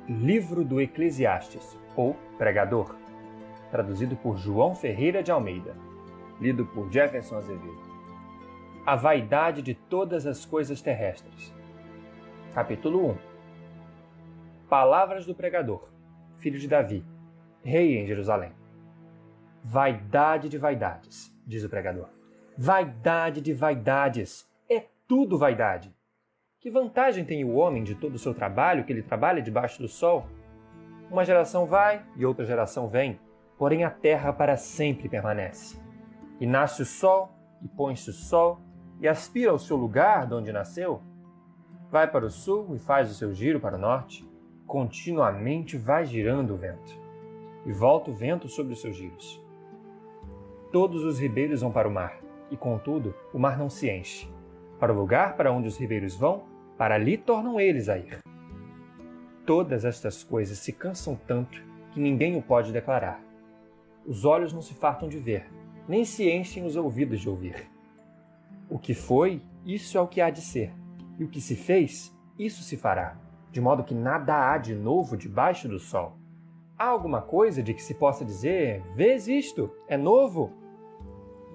Livro do Eclesiastes, ou Pregador, traduzido por João Ferreira de Almeida, lido por Jefferson Azevedo. A vaidade de todas as coisas terrestres. Capítulo 1. Palavras do pregador, filho de Davi, rei em Jerusalém. Vaidade de vaidades, diz o pregador. Vaidade de vaidades, é tudo vaidade. Que vantagem tem o homem de todo o seu trabalho, que ele trabalha debaixo do sol? Uma geração vai e outra geração vem, porém a terra para sempre permanece. E nasce o sol, e põe-se o sol, e aspira ao seu lugar de onde nasceu. Vai para o sul e faz o seu giro para o norte. Continuamente vai girando o vento. E volta o vento sobre os seus giros. Todos os ribeiros vão para o mar, e contudo o mar não se enche. Para o lugar para onde os ribeiros vão, para ali tornam eles a ir. Todas estas coisas se cansam tanto que ninguém o pode declarar. Os olhos não se fartam de ver, nem se enchem os ouvidos de ouvir. O que foi, isso é o que há de ser, e o que se fez, isso se fará, de modo que nada há de novo debaixo do sol. Há alguma coisa de que se possa dizer, vês isto, é novo?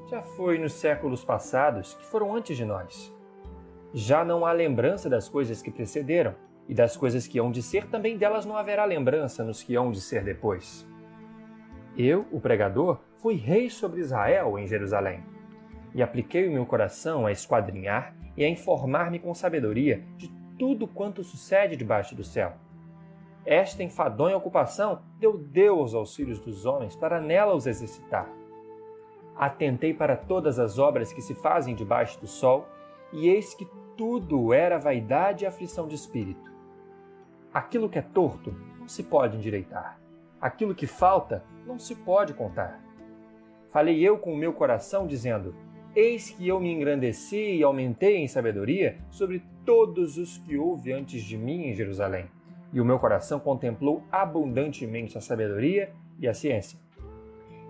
Já foi nos séculos passados, que foram antes de nós. Já não há lembrança das coisas que precederam, e das coisas que hão de ser também delas não haverá lembrança nos que hão de ser depois. Eu, o pregador, fui rei sobre Israel em Jerusalém, e apliquei o meu coração a esquadrinhar e a informar-me com sabedoria de tudo quanto sucede debaixo do céu. Esta enfadonha ocupação deu Deus aos filhos dos homens para nela os exercitar. Atentei para todas as obras que se fazem debaixo do sol, e eis que tudo era vaidade e aflição de espírito. Aquilo que é torto não se pode endireitar. Aquilo que falta não se pode contar. Falei eu com o meu coração, dizendo, eis que eu me engrandeci e aumentei em sabedoria sobre todos os que houve antes de mim em Jerusalém. E o meu coração contemplou abundantemente a sabedoria e a ciência.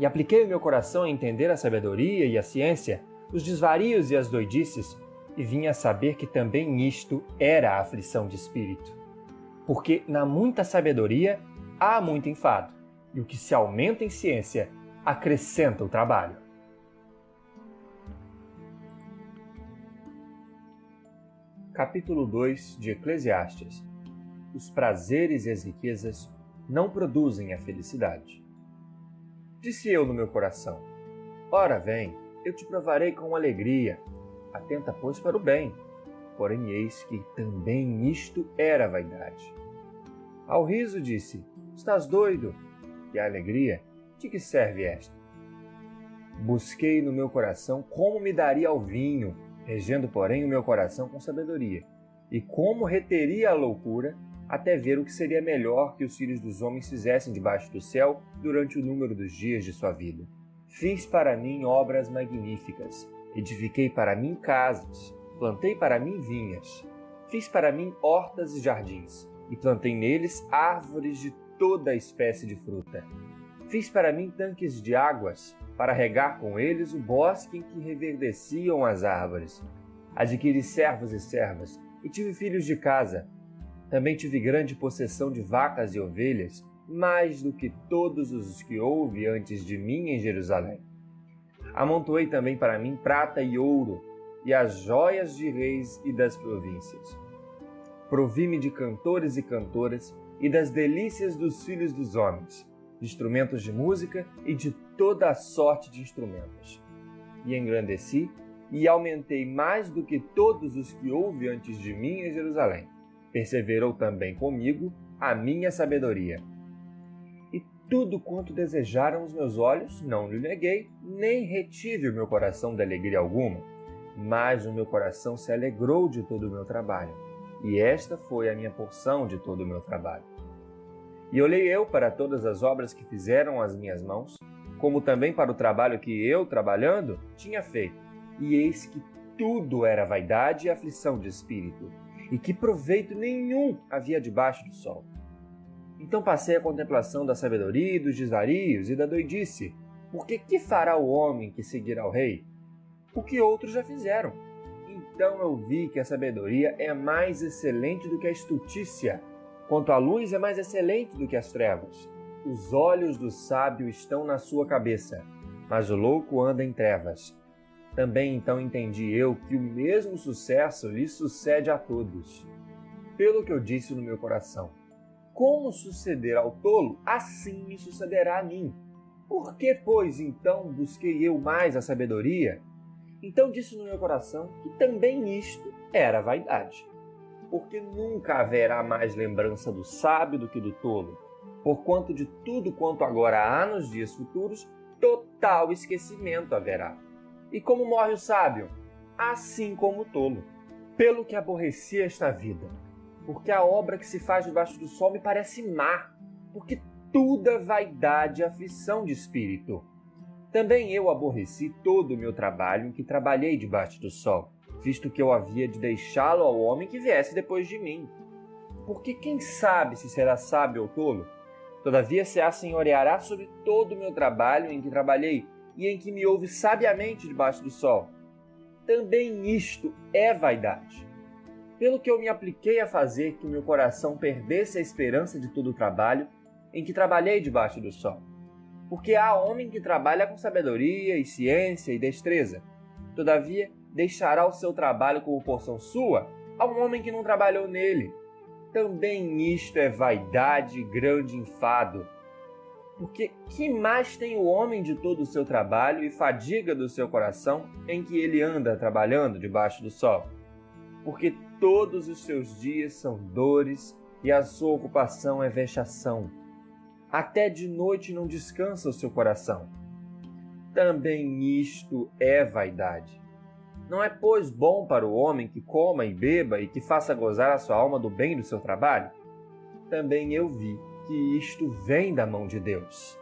E apliquei o meu coração a entender a sabedoria e a ciência, os desvarios e as doidices, e vim a saber que também isto era a aflição de espírito. Porque na muita sabedoria há muito enfado, e o que se aumenta em ciência acrescenta o trabalho. Capítulo 2 de Eclesiastes. Os prazeres e as riquezas não produzem a felicidade. Disse eu no meu coração, ora vem, eu te provarei com alegria. Atenta, pois, para o bem. Porém, eis que também isto era vaidade. Ao riso disse, estás doido? E à alegria, de que serve esta? Busquei no meu coração como me daria ao vinho, regendo, porém, o meu coração com sabedoria, e como reteria a loucura, até ver o que seria melhor que os filhos dos homens fizessem debaixo do céu durante o número dos dias de sua vida. Fiz para mim obras magníficas, edifiquei para mim casas, plantei para mim vinhas, fiz para mim hortas e jardins, e plantei neles árvores de toda a espécie de fruta. Fiz para mim tanques de águas, para regar com eles o bosque em que reverdeciam as árvores. Adquiri servos e servas, e tive filhos de casa. Também tive grande possessão de vacas e ovelhas, mais do que todos os que houve antes de mim em Jerusalém. Amontoei também para mim prata e ouro, e as joias de reis e das províncias. Provi-me de cantores e cantoras, e das delícias dos filhos dos homens, de instrumentos de música e de toda a sorte de instrumentos. E engrandeci, e aumentei mais do que todos os que houve antes de mim em Jerusalém. Perseverou também comigo a minha sabedoria. Tudo quanto desejaram os meus olhos, não lhe neguei, nem retive o meu coração de alegria alguma, mas o meu coração se alegrou de todo o meu trabalho, e esta foi a minha porção de todo o meu trabalho. E olhei eu para todas as obras que fizeram as minhas mãos, como também para o trabalho que eu, trabalhando, tinha feito, e eis que tudo era vaidade e aflição de espírito, e que proveito nenhum havia debaixo do sol. Então passei a contemplação da sabedoria e dos desvarios e da doidice, porque que fará o homem que seguirá o rei? O que outros já fizeram. Então eu vi que a sabedoria é mais excelente do que a estutícia, Quanto à luz, é mais excelente do que as trevas. Os olhos do sábio estão na sua cabeça, mas o louco anda em trevas. Também então entendi eu que o mesmo sucesso lhe sucede a todos. Pelo que eu disse no meu coração, como suceder ao tolo, assim me sucederá a mim. Por que, pois, então busquei eu mais a sabedoria? Então disse no meu coração que também isto era vaidade. Porque nunca haverá mais lembrança do sábio do que do tolo, porquanto de tudo quanto agora há nos dias futuros, total esquecimento haverá. E como morre o sábio? Assim como o tolo. Pelo que aborreci esta vida, porque a obra que se faz debaixo do sol me parece má, porque tudo é vaidade e aflição de espírito. Também eu aborreci todo o meu trabalho em que trabalhei debaixo do sol, visto que eu havia de deixá-lo ao homem que viesse depois de mim. Porque quem sabe se será sábio ou tolo? Todavia se assenhoreará sobre todo o meu trabalho em que trabalhei e em que me ouve sabiamente debaixo do sol. Também isto é vaidade. Pelo que eu me apliquei a fazer que o meu coração perdesse a esperança de todo o trabalho em que trabalhei debaixo do sol. Porque há homem que trabalha com sabedoria e ciência e destreza. Todavia, deixará o seu trabalho como porção sua a um homem que não trabalhou nele. Também isto é vaidade e grande enfado. Porque que mais tem o homem de todo o seu trabalho e fadiga do seu coração em que ele anda trabalhando debaixo do sol? Porque todos os seus dias são dores e a sua ocupação é vexação. Até de noite não descansa o seu coração. Também isto é vaidade. Não é, pois, bom para o homem que coma e beba e que faça gozar a sua alma do bem do seu trabalho? Também eu vi que isto vem da mão de Deus.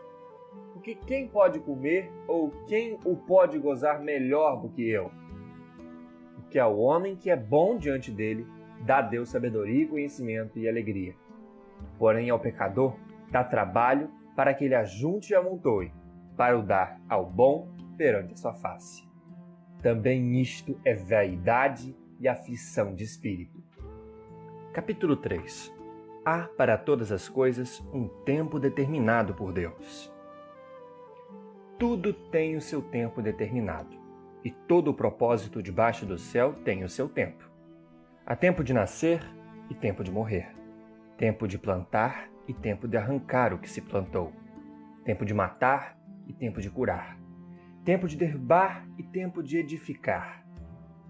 Porque quem pode comer ou quem o pode gozar melhor do que eu? Porque ao homem que é bom diante dele, dá Deus sabedoria, conhecimento e alegria. Porém ao pecador, dá trabalho para que ele ajunte e amontoe, para o dar ao bom perante a sua face. Também isto é vaidade e aflição de espírito. Capítulo 3. Há para todas as coisas um tempo determinado por Deus. Tudo tem o seu tempo determinado, e todo o propósito debaixo do céu tem o seu tempo. Há tempo de nascer e tempo de morrer, tempo de plantar e tempo de arrancar o que se plantou, tempo de matar e tempo de curar, tempo de derrubar e tempo de edificar,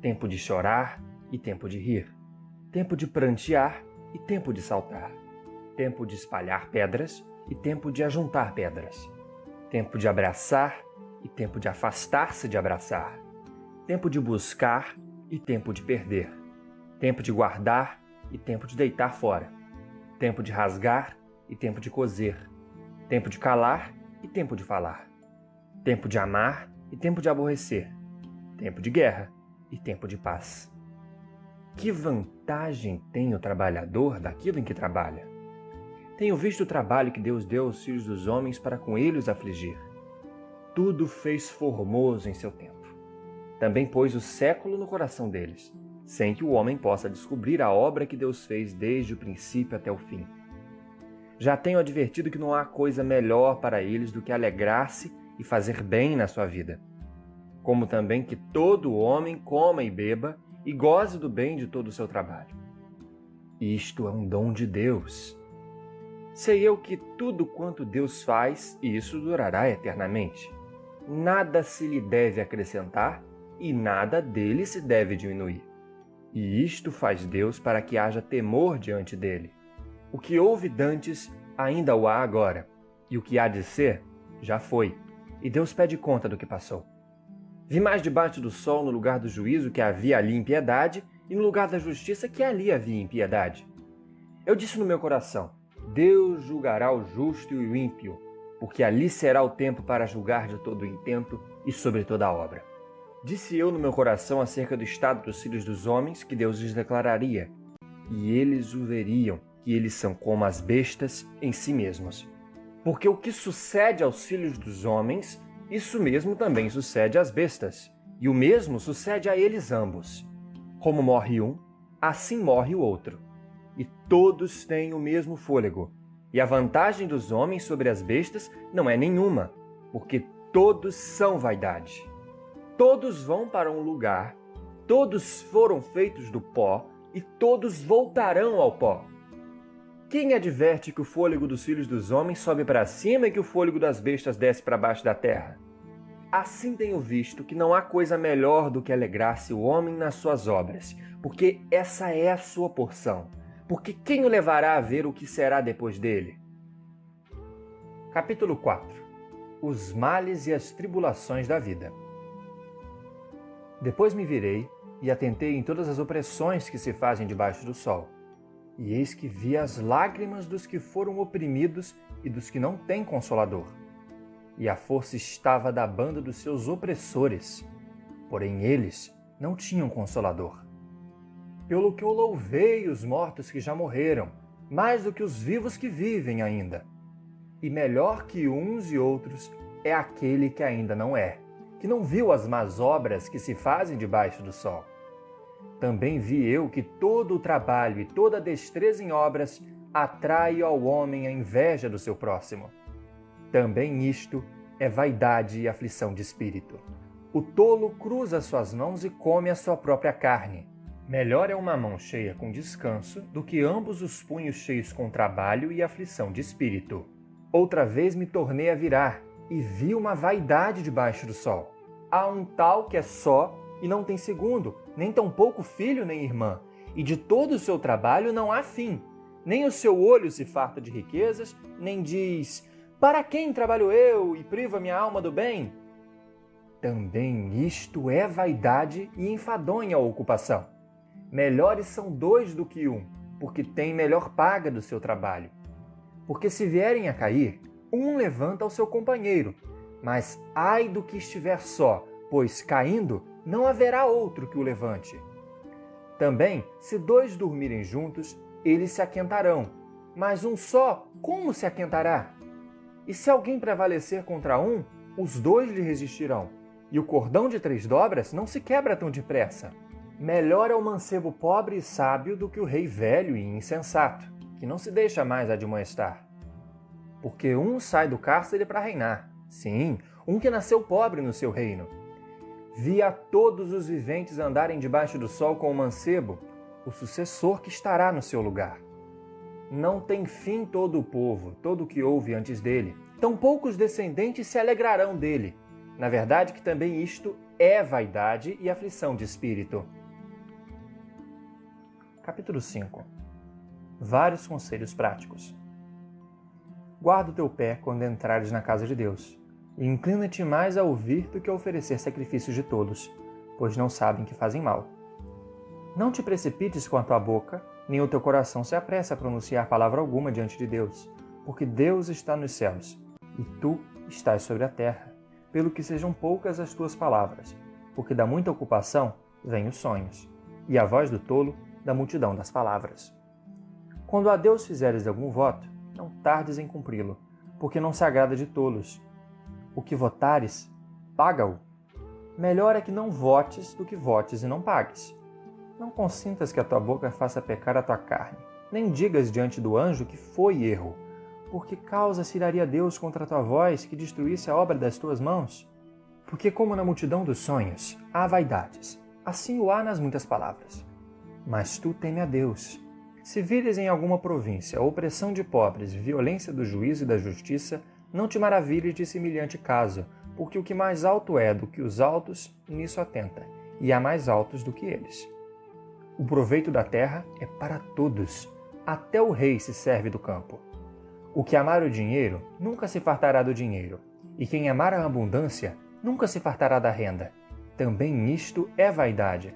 tempo de chorar e tempo de rir, tempo de prantear e tempo de saltar, tempo de espalhar pedras e tempo de ajuntar pedras, tempo de abraçar e tempo de afastar-se de abraçar, tempo de buscar e tempo de perder, tempo de guardar e tempo de deitar fora, tempo de rasgar e tempo de coser, tempo de calar e tempo de falar, tempo de amar e tempo de aborrecer, tempo de guerra e tempo de paz. Que vantagem tem o trabalhador daquilo em que trabalha? Tenho visto o trabalho que Deus deu aos filhos dos homens para com eles os afligir. Tudo fez formoso em seu tempo. Também pôs o século no coração deles, sem que o homem possa descobrir a obra que Deus fez desde o princípio até o fim. Já tenho advertido que não há coisa melhor para eles do que alegrar-se e fazer bem na sua vida. Como também que todo homem coma e beba e goze do bem de todo o seu trabalho. Isto é um dom de Deus. Sei eu que tudo quanto Deus faz, isso durará eternamente. Nada se lhe deve acrescentar e nada dele se deve diminuir. E isto faz Deus para que haja temor diante dele. O que houve dantes ainda o há agora, e o que há de ser já foi, e Deus pede conta do que passou. Vi mais debaixo do sol no lugar do juízo que havia ali impiedade, e no lugar da justiça que ali havia impiedade. Eu disse no meu coração, Deus julgará o justo e o ímpio, porque ali será o tempo para julgar de todo o intento e sobre toda a obra. Disse eu no meu coração acerca do estado dos filhos dos homens, que Deus lhes declararia, e eles o veriam, que eles são como as bestas em si mesmos. Porque o que sucede aos filhos dos homens, isso mesmo também sucede às bestas, e o mesmo sucede a eles ambos. Como morre um, assim morre o outro. e todos têm o mesmo fôlego. E a vantagem dos homens sobre as bestas não é nenhuma, porque todos são vaidade. Todos vão para um lugar, todos foram feitos do pó e todos voltarão ao pó. Quem adverte que o fôlego dos filhos dos homens sobe para cima e que o fôlego das bestas desce para baixo da terra? Assim tenho visto que não há coisa melhor do que alegrar-se o homem nas suas obras, porque essa é a sua porção. Porque quem o levará a ver o que será depois dele? Capítulo 4. Os males e as tribulações da vida. Depois me virei e atentei em todas as opressões que se fazem debaixo do sol. E eis que vi as lágrimas dos que foram oprimidos e dos que não têm consolador. E a força estava da banda dos seus opressores, porém eles não tinham consolador. Pelo que eu louvei os mortos que já morreram, mais do que os vivos que vivem ainda. E melhor que uns e outros é aquele que ainda não é, que não viu as más obras que se fazem debaixo do sol. Também vi eu que todo o trabalho e toda a destreza em obras atrai ao homem a inveja do seu próximo. Também isto é vaidade e aflição de espírito. O tolo cruza suas mãos e come a sua própria carne. Melhor é uma mão cheia com descanso do que ambos os punhos cheios com trabalho e aflição de espírito. Outra vez me tornei a virar e vi uma vaidade debaixo do sol. Há um tal que é só e não tem segundo, nem tampouco filho nem irmã, e de todo o seu trabalho não há fim. Nem o seu olho se farta de riquezas, nem diz: para quem trabalho eu e privo a minha alma do bem? Também isto é vaidade e enfadonha a ocupação. Melhores são dois do que um, porque tem melhor paga do seu trabalho. Porque se vierem a cair, um levanta ao seu companheiro, mas ai do que estiver só, pois caindo não haverá outro que o levante. Também, se dois dormirem juntos, eles se aquentarão, mas um só, como se aquentará? E se alguém prevalecer contra um, os dois lhe resistirão, e o cordão de 3 dobras não se quebra tão depressa. Melhor é o mancebo pobre e sábio do que o rei velho e insensato, que não se deixa mais admoestar. Porque um sai do cárcere para reinar, sim, um que nasceu pobre no seu reino. Vi a todos os viventes andarem debaixo do sol com o mancebo, o sucessor que estará no seu lugar. Não tem fim todo o povo, todo o que houve antes dele. Tampouco os descendentes se alegrarão dele. Na verdade que também isto é vaidade e aflição de espírito. Capítulo 5. Vários conselhos práticos. Guarda o teu pé quando entrares na casa de Deus, e inclina-te mais a ouvir do que a oferecer sacrifícios de tolos, pois não sabem que fazem mal. Não te precipites com a tua boca, nem o teu coração se apresse a pronunciar palavra alguma diante de Deus, porque Deus está nos céus, e tu estás sobre a terra, pelo que sejam poucas as tuas palavras, porque da muita ocupação vêm os sonhos, e a voz do tolo da multidão das palavras. Quando a Deus fizeres algum voto, não tardes em cumpri-lo, porque não se agrada de tolos. O que votares, paga-o. Melhor é que não votes do que votes e não pagues. Não consintas que a tua boca faça pecar a tua carne, nem digas diante do anjo que foi erro, porque causa se iraria Deus contra a tua voz que destruísse a obra das tuas mãos? Porque como na multidão dos sonhos há vaidades, assim o há nas muitas palavras. Mas tu teme a Deus. Se vires em alguma província a opressão de pobres e violência do juízo e da justiça, não te maravilhes de semelhante caso, porque o que mais alto é do que os altos, nisso atenta, e há mais altos do que eles. O proveito da terra é para todos, até o rei se serve do campo. O que amar o dinheiro, nunca se fartará do dinheiro, e quem amar a abundância, nunca se fartará da renda. Também isto é vaidade.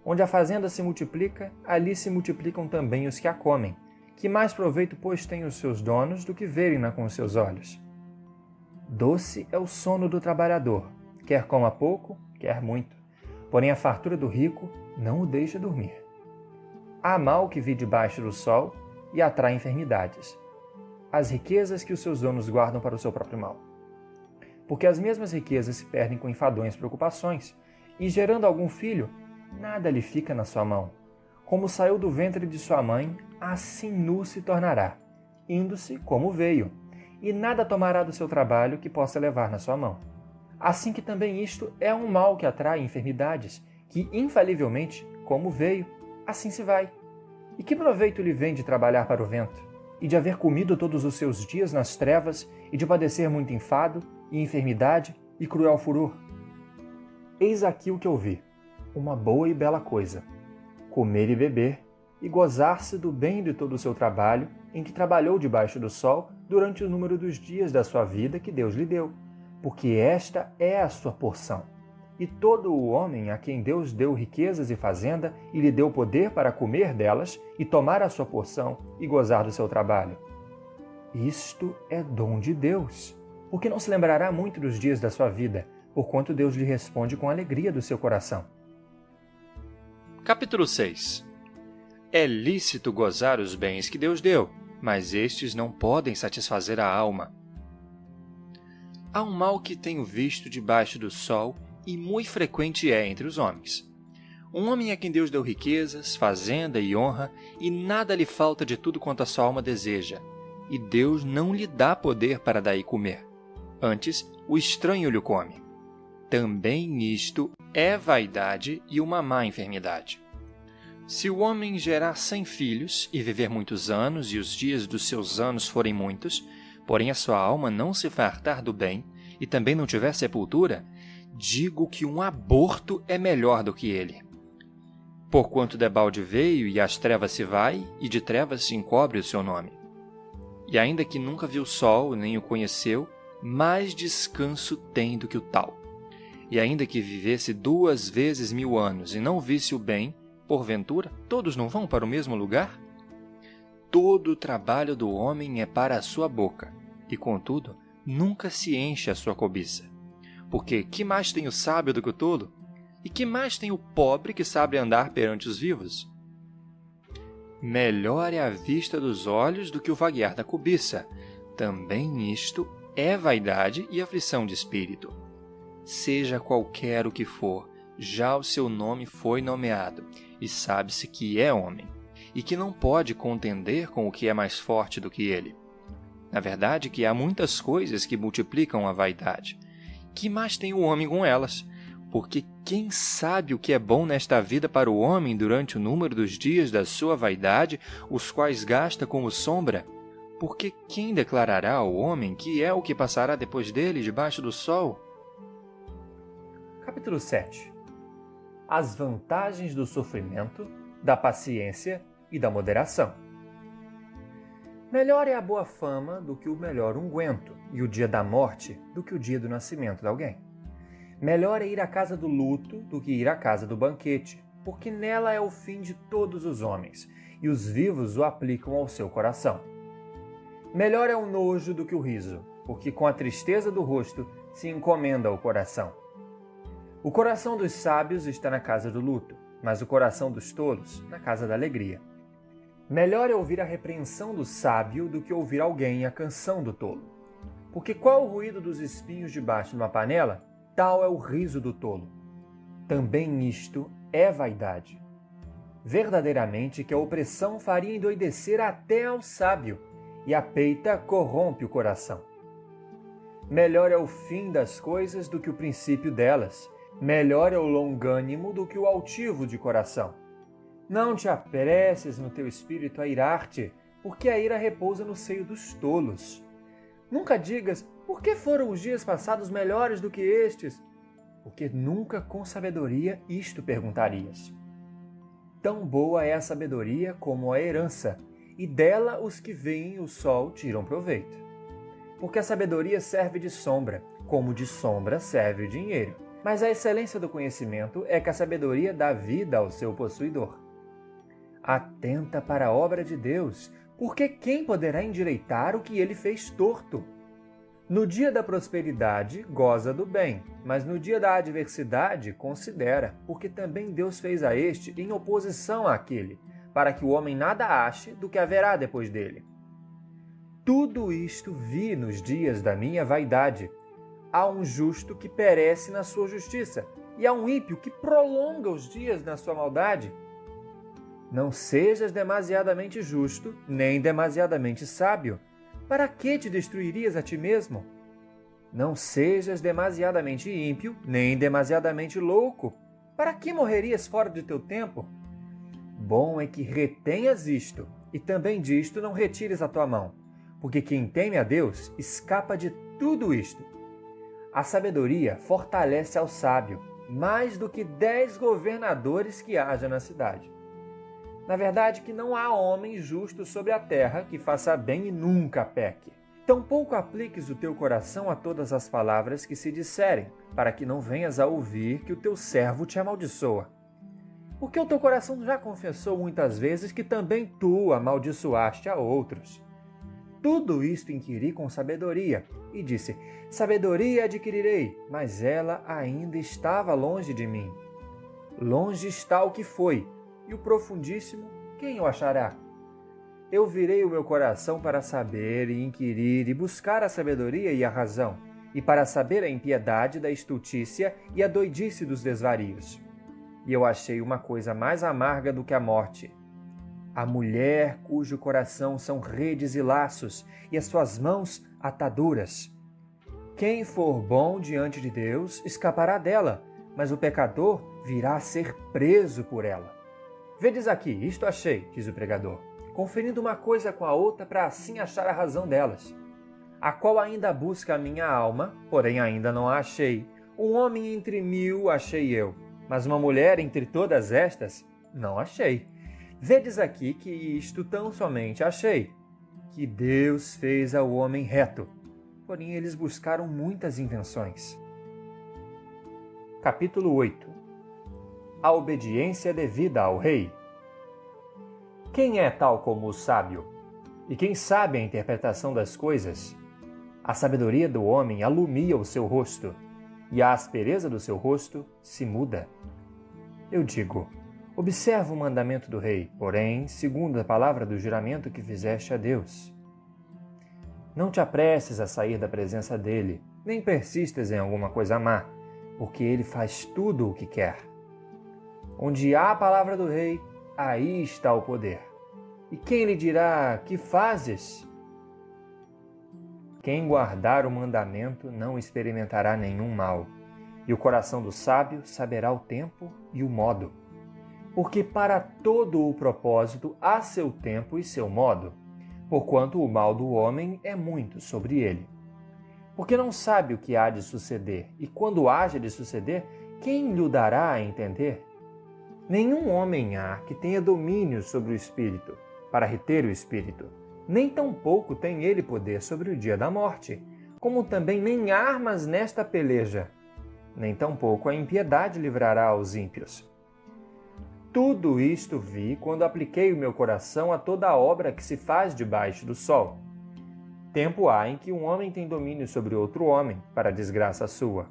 Onde a fazenda se multiplica, ali se multiplicam também os que a comem. Que mais proveito, pois, têm os seus donos do que verem-na com os seus olhos? Doce é o sono do trabalhador, quer coma pouco, quer muito. Porém a fartura do rico não o deixa dormir. Há mal que vi debaixo do sol e atrai enfermidades. As riquezas que os seus donos guardam para o seu próprio mal. Porque as mesmas riquezas se perdem com enfadonhas preocupações, e gerando algum filho, nada lhe fica na sua mão. Como saiu do ventre de sua mãe, assim nu se tornará, indo-se como veio, e nada tomará do seu trabalho que possa levar na sua mão. Assim que também isto é um mal que atrai enfermidades, que infalivelmente, como veio, assim se vai. E que proveito lhe vem de trabalhar para o vento, e de haver comido todos os seus dias nas trevas, e de padecer muito enfado, e enfermidade, e cruel furor? Eis aqui o que eu vi, uma boa e bela coisa: comer e beber, e gozar-se do bem de todo o seu trabalho, em que trabalhou debaixo do sol durante o número dos dias da sua vida que Deus lhe deu, porque esta é a sua porção. E todo o homem a quem Deus deu riquezas e fazenda e lhe deu poder para comer delas e tomar a sua porção e gozar do seu trabalho. Isto é dom de Deus, porque não se lembrará muito dos dias da sua vida, porquanto Deus lhe responde com a alegria do seu coração. Capítulo 6. É lícito gozar os bens que Deus deu, mas estes não podem satisfazer a alma. Há um mal que tenho visto debaixo do sol e muito frequente é entre os homens. Um homem a quem Deus deu riquezas, fazenda e honra, e nada lhe falta de tudo quanto a sua alma deseja, e Deus não lhe dá poder para daí comer. Antes, o estranho lhe come. Também isto é vaidade e uma má enfermidade. Se o homem gerar 100 filhos e viver muitos anos, e os dias dos seus anos forem muitos, porém a sua alma não se fartar do bem, e também não tiver sepultura, digo que um aborto é melhor do que ele. Porquanto debalde veio, e às trevas se vai, e de trevas se encobre o seu nome. E ainda que nunca viu o sol, nem o conheceu, mais descanso tem do que o tal. E ainda que vivesse 2 vezes 1000 anos, e não visse o bem, porventura, todos não vão para o mesmo lugar? Todo o trabalho do homem é para a sua boca, e contudo, nunca se enche a sua cobiça. Porque que mais tem o sábio do que o tolo? E que mais tem o pobre que sabe andar perante os vivos? Melhor é a vista dos olhos do que o vaguear da cobiça. Também isto é vaidade e aflição de espírito. Seja qualquer o que for, já o seu nome foi nomeado, e sabe-se que é homem, e que não pode contender com o que é mais forte do que ele. Na verdade, que há muitas coisas que multiplicam a vaidade. Que mais tem o homem com elas? Porque quem sabe o que é bom nesta vida para o homem durante o número dos dias da sua vaidade, os quais gasta como sombra? Porque quem declarará ao homem que é o que passará depois dele debaixo do sol? Capítulo 7. As vantagens do sofrimento, da paciência e da moderação. Melhor é a boa fama do que o melhor unguento, e o dia da morte do que o dia do nascimento de alguém. Melhor é ir à casa do luto do que ir à casa do banquete, porque nela é o fim de todos os homens, e os vivos o aplicam ao seu coração. Melhor é o nojo do que o riso, porque com a tristeza do rosto se encomenda o coração. O coração dos sábios está na casa do luto, mas o coração dos tolos na casa da alegria. Melhor é ouvir a repreensão do sábio do que ouvir alguém a canção do tolo. Porque qual o ruído dos espinhos debaixo de uma panela, tal é o riso do tolo. Também isto é vaidade. Verdadeiramente que a opressão faria endoidecer até ao sábio, e a peita corrompe o coração. Melhor é o fim das coisas do que o princípio delas. Melhor é o longânimo do que o altivo de coração. Não te apresses no teu espírito a irar-te, porque a ira repousa no seio dos tolos. Nunca digas, por que foram os dias passados melhores do que estes? Porque nunca com sabedoria isto perguntarias. Tão boa é a sabedoria como a herança, e dela os que veem o sol tiram proveito. Porque a sabedoria serve de sombra, como de sombra serve o dinheiro. Mas a excelência do conhecimento é que a sabedoria dá vida ao seu possuidor. Atenta para a obra de Deus, porque quem poderá endireitar o que ele fez torto? No dia da prosperidade, goza do bem, mas no dia da adversidade, considera, porque também Deus fez a este em oposição àquele, para que o homem nada ache do que haverá depois dele. Tudo isto vi nos dias da minha vaidade. Há um justo que perece na sua justiça, e há um ímpio que prolonga os dias na sua maldade. Não sejas demasiadamente justo, nem demasiadamente sábio. Para que te destruirias a ti mesmo? Não sejas demasiadamente ímpio, nem demasiadamente louco. Para que morrerias fora de teu tempo? Bom é que retenhas isto, e também disto não retires a tua mão, porque quem teme a Deus escapa de tudo isto. A sabedoria fortalece ao sábio, mais do que 10 governadores que haja na cidade. Na verdade, que não há homem justo sobre a terra que faça bem e nunca peque. Tampouco apliques o teu coração a todas as palavras que se disserem, para que não venhas a ouvir que o teu servo te amaldiçoa. Porque o teu coração já confessou muitas vezes que também tu amaldiçoaste a outros. Tudo isto inquiri com sabedoria, e disse: sabedoria adquirirei, mas ela ainda estava longe de mim. Longe está o que foi, e o profundíssimo, quem o achará? Eu virei o meu coração para saber e inquirir e buscar a sabedoria e a razão, e para saber a impiedade da estultícia e a doidice dos desvarios. E eu achei uma coisa mais amarga do que a morte: a mulher cujo coração são redes e laços, e as suas mãos ataduras. Quem for bom diante de Deus escapará dela, mas o pecador virá a ser preso por ela. Vedes aqui, isto achei, diz o pregador, conferindo uma coisa com a outra para assim achar a razão delas, a qual ainda busca a minha alma, porém ainda não a achei. Um homem entre 1000 achei eu, mas uma mulher entre todas estas não achei. Vedes aqui que isto tão somente achei, que Deus fez ao homem reto, porém eles buscaram muitas invenções. Capítulo 8. A obediência devida ao rei. Quem é tal como o sábio? E quem sabe a interpretação das coisas? A sabedoria do homem alumia o seu rosto, e a aspereza do seu rosto se muda. Eu digo: observa o mandamento do rei, porém, segundo a palavra do juramento que fizeste a Deus. Não te apresses a sair da presença dele, nem persistas em alguma coisa má, porque ele faz tudo o que quer. Onde há a palavra do rei, aí está o poder. E quem lhe dirá: que fazes? Quem guardar o mandamento não experimentará nenhum mal, e o coração do sábio saberá o tempo e o modo. Porque para todo o propósito há seu tempo e seu modo, porquanto o mal do homem é muito sobre ele. Porque não sabe o que há de suceder, e quando haja de suceder, quem lhe dará a entender? Nenhum homem há que tenha domínio sobre o espírito, para reter o espírito, nem tampouco tem ele poder sobre o dia da morte, como também nem armas nesta peleja, nem tampouco a impiedade livrará os ímpios. Tudo isto vi quando apliquei o meu coração a toda a obra que se faz debaixo do sol. Tempo há em que um homem tem domínio sobre outro homem, para a desgraça sua.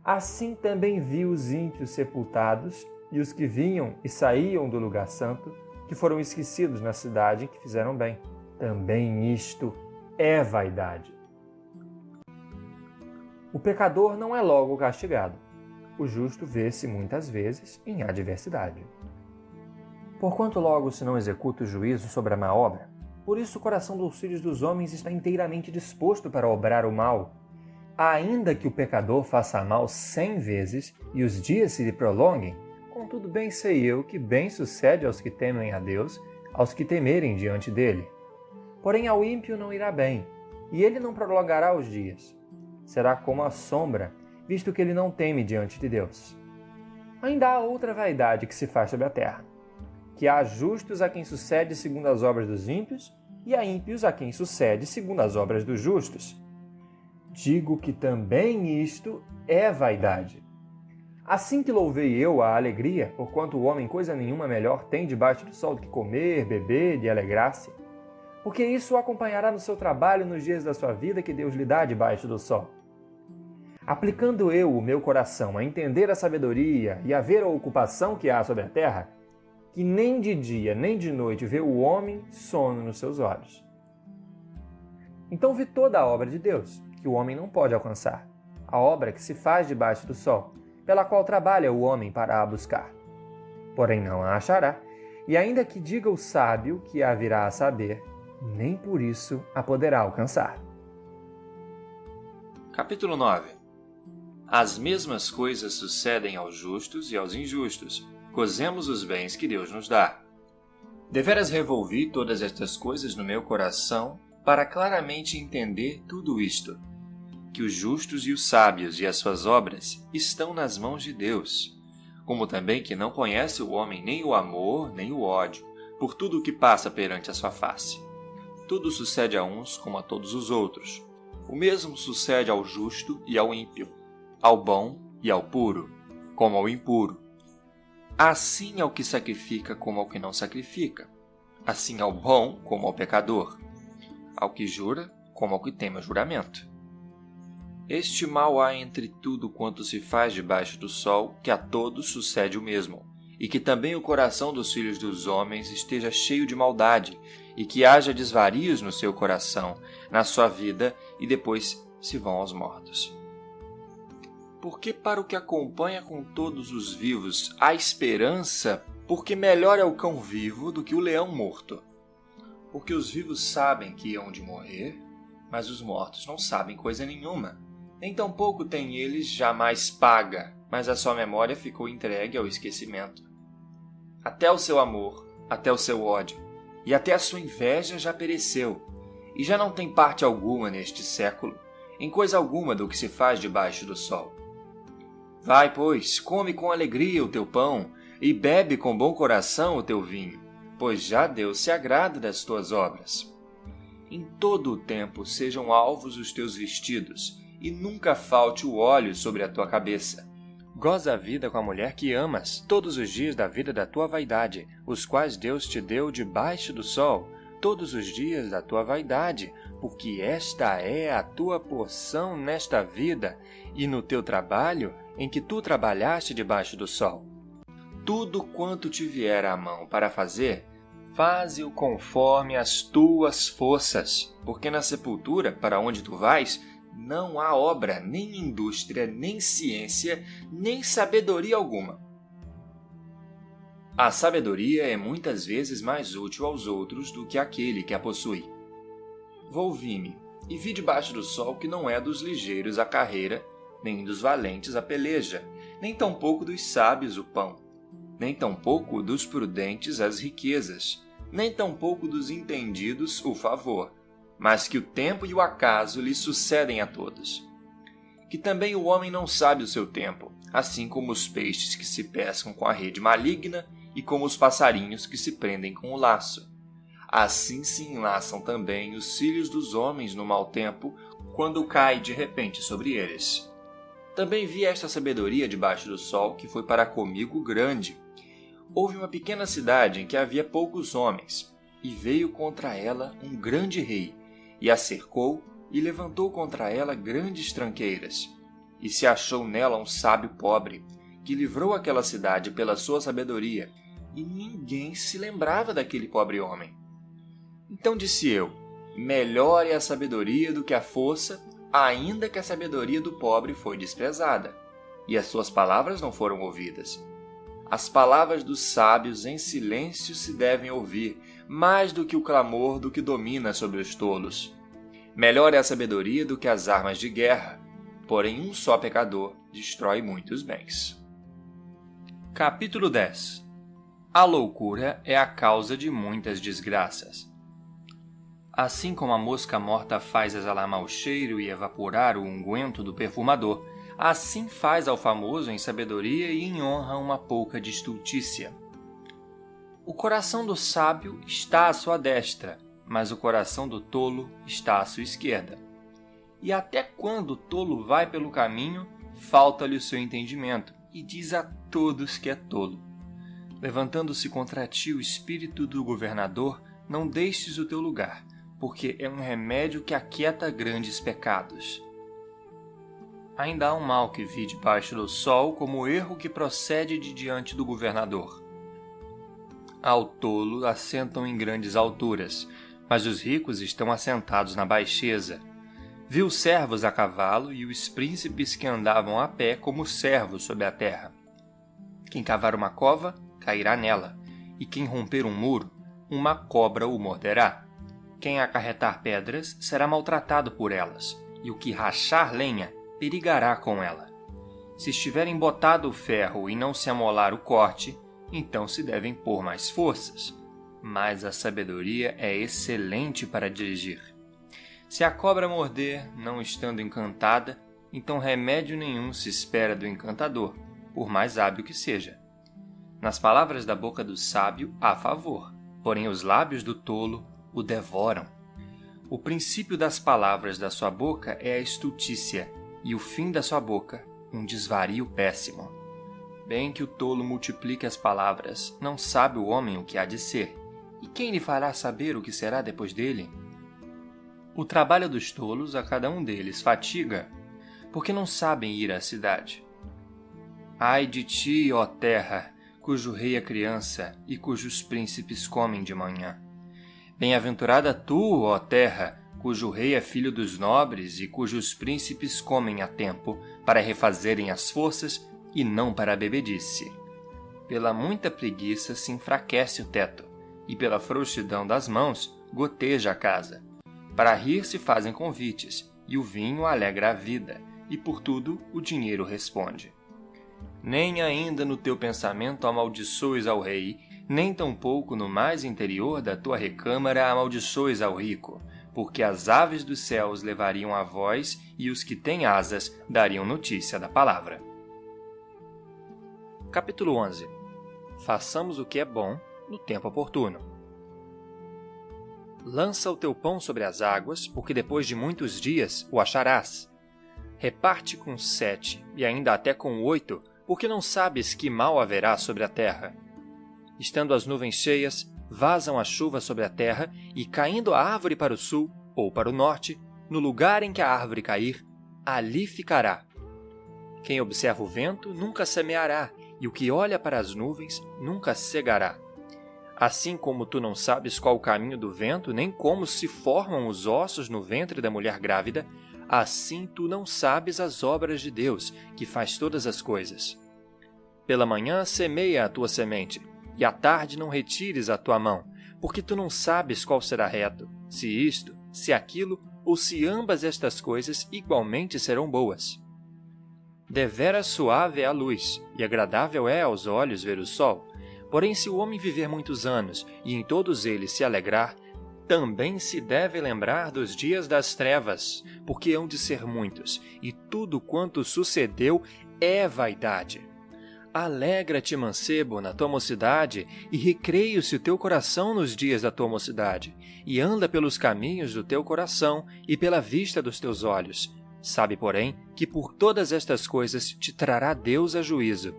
Assim também vi os ímpios sepultados, e os que vinham e saíam do lugar santo, que foram esquecidos na cidade em que fizeram bem. Também isto é vaidade. O pecador não é logo castigado. O justo vê-se muitas vezes em adversidade. Porquanto logo se não executa o juízo sobre a má obra, por isso o coração dos filhos dos homens está inteiramente disposto para obrar o mal. Ainda que o pecador faça mal 100 vezes e os dias se lhe prolonguem, contudo bem sei eu que bem sucede aos que temem a Deus, aos que temerem diante dele. Porém ao ímpio não irá bem, e ele não prolongará os dias. Será como a sombra, visto que ele não teme diante de Deus. Ainda há outra vaidade que se faz sobre a terra, que há justos a quem sucede segundo as obras dos ímpios, e há ímpios a quem sucede segundo as obras dos justos. Digo que também isto é vaidade. Assim que louvei eu a alegria, porquanto o homem coisa nenhuma melhor tem debaixo do sol do que comer, beber e alegrar-se, porque isso o acompanhará no seu trabalho nos dias da sua vida que Deus lhe dá debaixo do sol. Aplicando eu o meu coração a entender a sabedoria e a ver a ocupação que há sobre a terra, que nem de dia nem de noite vê o homem sono nos seus olhos. Então vi toda a obra de Deus, que o homem não pode alcançar, a obra que se faz debaixo do sol, pela qual trabalha o homem para a buscar. Porém não a achará, E ainda que diga o sábio que a virá a saber, nem por isso a poderá alcançar. Capítulo 9. As mesmas coisas sucedem aos justos e aos injustos. Gozemos os bens que Deus nos dá. Deveras revolvi todas estas coisas no meu coração para claramente entender tudo isto, que os justos e os sábios e as suas obras estão nas mãos de Deus, como também que não conhece o homem nem o amor nem o ódio, por tudo o que passa perante a sua face. Tudo sucede a uns como a todos os outros. O mesmo sucede ao justo e ao ímpio, ao bom e ao puro, como ao impuro. Assim ao que sacrifica como ao que não sacrifica, assim ao bom como ao pecador, ao que jura como ao que tema juramento. Este mal há entre tudo quanto se faz debaixo do sol, que a todos sucede o mesmo, e que também o coração dos filhos dos homens esteja cheio de maldade, e que haja desvarios no seu coração, na sua vida, e depois se vão aos mortos. Porque para o que acompanha com todos os vivos há esperança, porque melhor é o cão vivo do que o leão morto. Porque os vivos sabem que hão de morrer, mas os mortos não sabem coisa nenhuma. Nem tampouco têm eles jamais paga, mas a sua memória ficou entregue ao esquecimento. Até o seu amor, até o seu ódio, e até a sua inveja já pereceu, e já não tem parte alguma neste século, em coisa alguma do que se faz debaixo do sol. Vai, pois, come com alegria o teu pão, e bebe com bom coração o teu vinho, pois já Deus se agrada das tuas obras. Em todo o tempo sejam alvos os teus vestidos, e nunca falte o óleo sobre a tua cabeça. Goza a vida com a mulher que amas, todos os dias da vida da tua vaidade, os quais Deus te deu debaixo do sol, todos os dias da tua vaidade, porque esta é a tua porção nesta vida e no teu trabalho em que tu trabalhaste debaixo do sol. Tudo quanto te vier à mão para fazer, faze-o conforme as tuas forças, porque na sepultura, para onde tu vais, não há obra, nem indústria, nem ciência, nem sabedoria alguma. A sabedoria é muitas vezes mais útil aos outros do que aquele que a possui. Volvi-me e vi debaixo do sol que não é dos ligeiros a carreira, nem dos valentes a peleja, nem tampouco dos sábios o pão, nem tampouco dos prudentes as riquezas, nem tampouco dos entendidos o favor, mas que o tempo e o acaso lhe sucedem a todos. Que também o homem não sabe o seu tempo, assim como os peixes que se pescam com a rede maligna e como os passarinhos que se prendem com o laço. Assim se enlaçam também os filhos dos homens no mau tempo, quando cai de repente sobre eles. Também vi esta sabedoria debaixo do sol, que foi para comigo grande. Houve uma pequena cidade em que havia poucos homens, e veio contra ela um grande rei, e a cercou e levantou contra ela grandes tranqueiras. E se achou nela um sábio pobre, que livrou aquela cidade pela sua sabedoria, e ninguém se lembrava daquele pobre homem. Então disse eu, melhor é a sabedoria do que a força, ainda que a sabedoria do pobre foi desprezada, e as suas palavras não foram ouvidas. As palavras dos sábios em silêncio se devem ouvir, mais do que o clamor do que domina sobre os tolos. Melhor é a sabedoria do que as armas de guerra, porém um só pecador destrói muitos bens. Capítulo 10. A loucura é a causa de muitas desgraças. Assim como a mosca morta faz exalar mau cheiro e evaporar o unguento do perfumador, assim faz ao famoso em sabedoria e em honra uma pouca de estultícia. O coração do sábio está à sua destra, mas o coração do tolo está à sua esquerda. E até quando o tolo vai pelo caminho, falta-lhe o seu entendimento, e diz a todos que é tolo. Levantando-se contra ti o espírito do governador, não deixes o teu lugar, porque é um remédio que aquieta grandes pecados. Ainda há um mal que vi debaixo do sol, como o erro que procede de diante do governador. Ao tolo assentam em grandes alturas, mas os ricos estão assentados na baixeza. Viu servos a cavalo e os príncipes que andavam a pé como servos sobre a terra. Quem cavar uma cova, cairá nela, e quem romper um muro, uma cobra o morderá. Quem acarretar pedras será maltratado por elas, e o que rachar lenha perigará com ela. Se estiver embotado o ferro e não se amolar o corte, então se devem pôr mais forças. Mas a sabedoria é excelente para dirigir. Se a cobra morder, não estando encantada, então remédio nenhum se espera do encantador, por mais hábil que seja. Nas palavras da boca do sábio há favor, porém os lábios do tolo o devoram. O princípio das palavras da sua boca é a estultícia, e o fim da sua boca, um desvario péssimo. Bem que o tolo multiplique as palavras, não sabe o homem o que há de ser, e quem lhe fará saber o que será depois dele? O trabalho dos tolos a cada um deles fatiga, porque não sabem ir à cidade. Ai de ti, ó terra, cujo rei é criança e cujos príncipes comem de manhã. Bem-aventurada tu, ó terra, cujo rei é filho dos nobres e cujos príncipes comem a tempo para refazerem as forças e não para a bebedice. Pela muita preguiça se enfraquece o teto, e pela frouxidão das mãos goteja a casa. Para rir se fazem convites, e o vinho alegra a vida, e por tudo o dinheiro responde. Nem ainda no teu pensamento amaldiçoes ao rei, nem tampouco no mais interior da tua recâmara amaldiçoes ao rico, porque as aves dos céus levariam a voz e os que têm asas dariam notícia da palavra. Capítulo 11. Façamos o que é bom no tempo oportuno. Lança o teu pão sobre as águas, porque depois de muitos dias o acharás. Reparte com 7, e ainda até com 8, porque não sabes que mal haverá sobre a terra. Estando as nuvens cheias, vazam a chuva sobre a terra, e caindo a árvore para o sul ou para o norte, no lugar em que a árvore cair, ali ficará. Quem observa o vento nunca semeará, e o que olha para as nuvens nunca cegará. Assim como tu não sabes qual o caminho do vento, nem como se formam os ossos no ventre da mulher grávida, assim tu não sabes as obras de Deus, que faz todas as coisas. Pela manhã semeia a tua semente, e à tarde não retires a tua mão, porque tu não sabes qual será reto, se isto, se aquilo, ou se ambas estas coisas igualmente serão boas. Deveras suave é a luz, e agradável é aos olhos ver o sol. Porém, se o homem viver muitos anos, e em todos eles se alegrar, também se deve lembrar dos dias das trevas, porque hão de ser muitos, e tudo quanto sucedeu é vaidade. Alegra-te, mancebo, na tua mocidade, e recreia-se o teu coração nos dias da tua mocidade, e anda pelos caminhos do teu coração e pela vista dos teus olhos. Sabe, porém, que por todas estas coisas te trará Deus a juízo.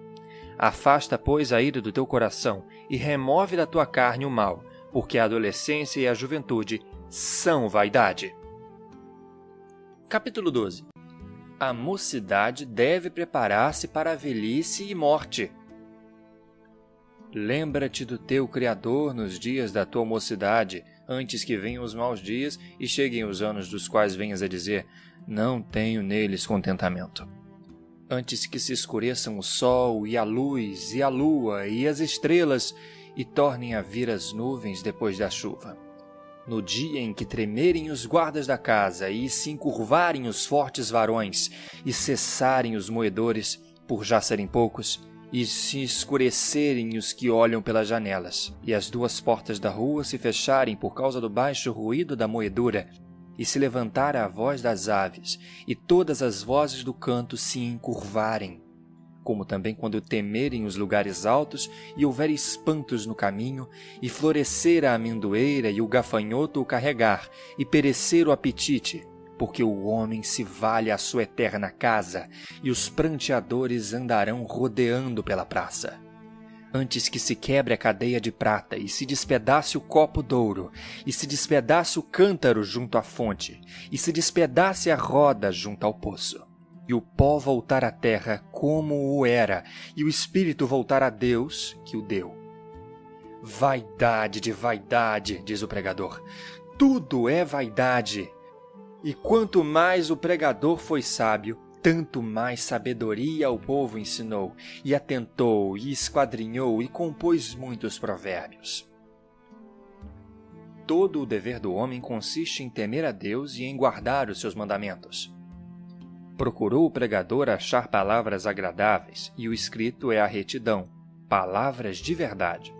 Afasta, pois, a ira do teu coração, e remove da tua carne o mal, porque a adolescência e a juventude são vaidade. Capítulo 12. A mocidade deve preparar-se para a velhice e morte. Lembra-te do teu Criador nos dias da tua mocidade, antes que venham os maus dias e cheguem os anos dos quais venhas a dizer, não tenho neles contentamento. Antes que se escureçam o sol e a luz e a lua e as estrelas e tornem a vir as nuvens depois da chuva. No dia em que tremerem os guardas da casa e se encurvarem os fortes varões e cessarem os moedores, por já serem poucos, e se escurecerem os que olham pelas janelas, e as duas portas da rua se fecharem por causa do baixo ruído da moedura, e se levantar a voz das aves, e todas as vozes do canto se encurvarem, como também quando temerem os lugares altos e houver espantos no caminho, e florescer a amendoeira e o gafanhoto o carregar, e perecer o apetite, porque o homem se vale a sua eterna casa, e os pranteadores andarão rodeando pela praça. Antes que se quebre a cadeia de prata, e se despedace o copo d'ouro, e se despedace o cântaro junto à fonte, e se despedace a roda junto ao poço, e o pó voltar à terra como o era, e o espírito voltar a Deus que o deu. Vaidade de vaidade, diz o pregador, tudo é vaidade. E quanto mais o pregador foi sábio, tanto mais sabedoria ao povo ensinou, e atentou, e esquadrinhou, e compôs muitos provérbios. Todo o dever do homem consiste em temer a Deus e em guardar os seus mandamentos. Procurou o pregador achar palavras agradáveis, e o escrito é a retidão, palavras de verdade.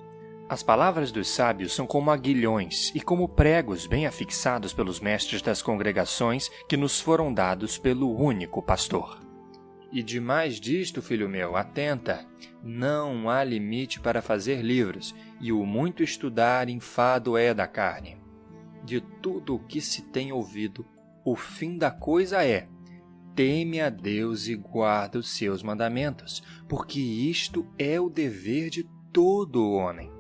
As palavras dos sábios são como aguilhões e como pregos bem afixados pelos mestres das congregações que nos foram dados pelo único pastor. E demais disto, filho meu, atenta, não há limite para fazer livros, e o muito estudar enfado é da carne. De tudo o que se tem ouvido, o fim da coisa é: teme a Deus e guarda os seus mandamentos, porque isto é o dever de todo o homem.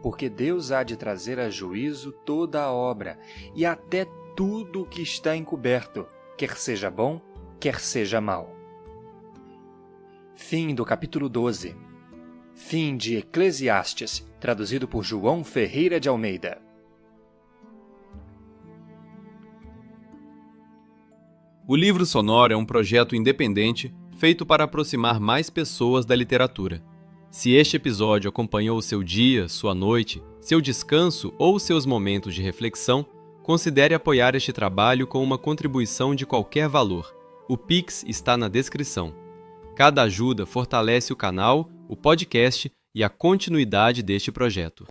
Porque Deus há de trazer a juízo toda a obra, e até tudo o que está encoberto, quer seja bom, quer seja mau. Fim do capítulo 12. Fim de Eclesiastes, traduzido por João Ferreira de Almeida. O livro sonoro é um projeto independente feito para aproximar mais pessoas da literatura. Se este episódio acompanhou o seu dia, sua noite, seu descanso ou seus momentos de reflexão, considere apoiar este trabalho com uma contribuição de qualquer valor. O Pix está na descrição. Cada ajuda fortalece o canal, o podcast e a continuidade deste projeto.